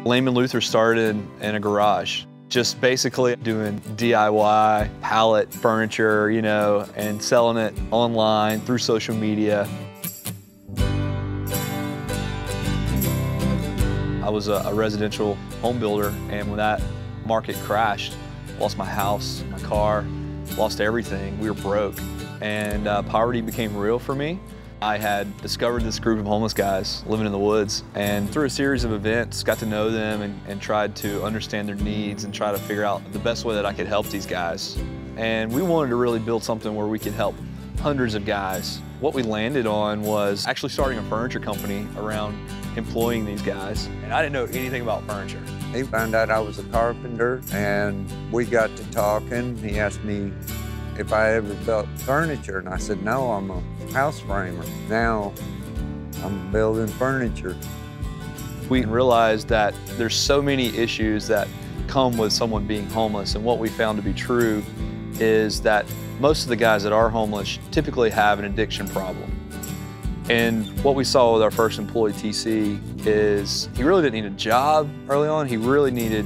Lamon Luther started in a garage, just basically doing DIY, pallet furniture, and selling it online through social media. I was a residential home builder, and when that market crashed, lost my house, my car, lost everything. We were broke, and poverty became real for me. I had discovered this group of homeless guys living in the woods, and through a series of events, got to know them and tried to understand their needs and try to figure out the best way that I could help these guys. And we wanted to really build something where we could help hundreds of guys. What we landed on was actually starting a furniture company around employing these guys. And I didn't know anything about furniture. He found out I was a carpenter, and we got to talking. He asked me if I ever built furniture, and I said, no, I'm a house framer. Now I'm building furniture. We realized that there's so many issues that come with someone being homeless, and what we found to be true is that most of the guys that are homeless typically have an addiction problem. And what we saw with our first employee, TC, is he really didn't need a job early on. He really needed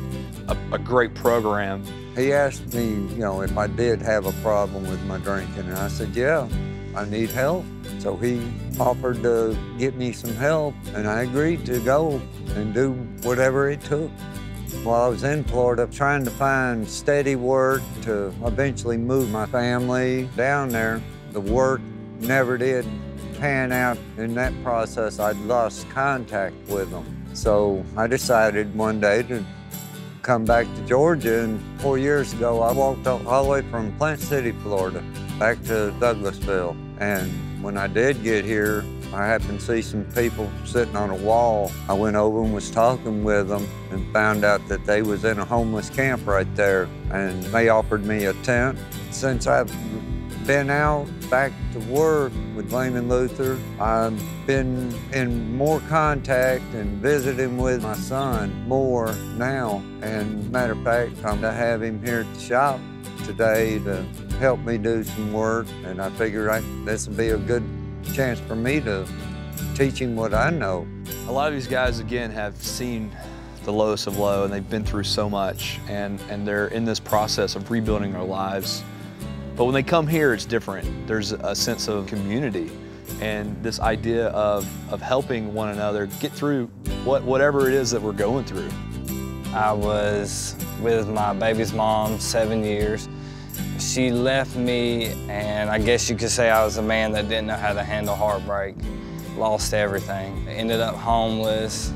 a great program. He asked me, if I did have a problem with my drinking, and I said, yeah, I need help. So he offered to get me some help, and I agreed to go and do whatever it took. While I was in Florida, trying to find steady work to eventually move my family down there, the work never did pan out. In that process, I'd lost contact with them. So I decided one day to come back to Georgia, and 4 years ago, I walked all the way from Plant City, Florida, back to Douglasville. And when I did get here, I happened to see some people sitting on a wall. I went over and was talking with them and found out that they was in a homeless camp right there, and they offered me a tent. Since I've been out back to work with Lamon Luther, I've been in more contact and visiting with my son more now. And matter of fact, I'm to have him here at the shop today to help me do some work, and I figure this will be a good chance for me to teach him what I know. A lot of these guys, again, have seen the lowest of low, and they've been through so much, and they're in this process of rebuilding their lives. But when they come here, it's different. There's a sense of community and this idea of helping one another get through whatever it is that we're going through. I was with my baby's mom 7 years. She left me, and I guess you could say I was a man that didn't know how to handle heartbreak. Lost everything. Ended up homeless.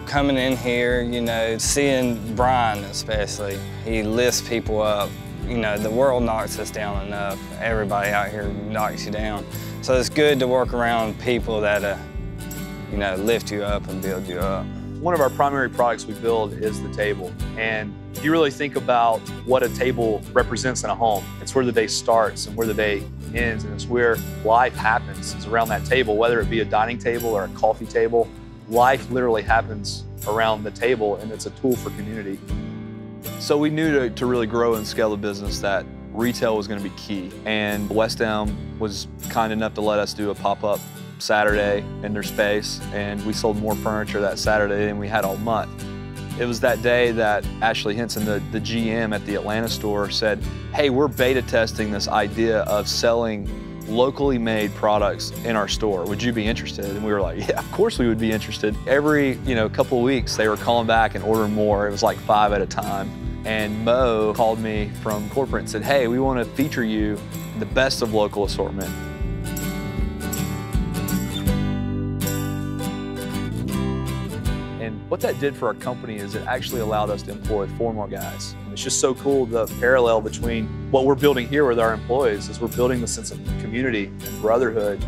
Coming in here, seeing Brian especially, he lifts people up. The world knocks us down enough. Everybody out here knocks you down. So it's good to work around people that, lift you up and build you up. One of our primary products we build is the table. And if you really think about what a table represents in a home, it's where the day starts and where the day ends, and it's where life happens, is around that table, whether it be a dining table or a coffee table. Life literally happens around the table, and it's a tool for community. So we knew to really grow and scale the business that retail was going to be key. And West Elm was kind enough to let us do a pop-up Saturday in their space, and we sold more furniture that Saturday than we had all month. It was that day that Ashley Henson, the GM at the Atlanta store, said, hey, we're beta testing this idea of selling locally made products in our store. Would you be interested? And we were like, yeah, of course we would be interested. Every couple of weeks, they were calling back and ordering more. It was like 5 at a time. And Mo called me from corporate and said, hey, we want to feature you in the best of local assortment. And what that did for our company is it actually allowed us to employ 4 more guys. And it's just so cool, the parallel between what we're building here with our employees is we're building the sense of community and brotherhood,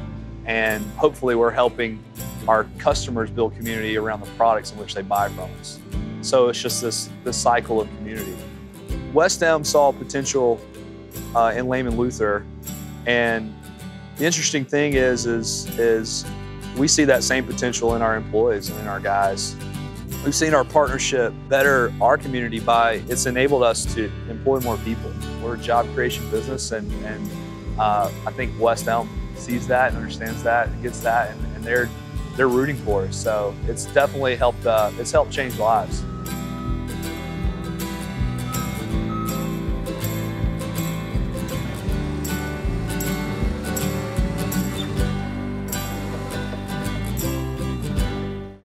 and hopefully we're helping our customers build community around the products in which they buy from us. So it's just this cycle of community. West Elm saw potential in Lamon Luther, and the interesting thing is we see that same potential in our employees and in our guys. We've seen our partnership better our community by it's enabled us to employ more people. We're a job creation business, and I think West Elm sees that and understands that and gets that, and they're rooting for us. So it's definitely helped. It's helped change lives.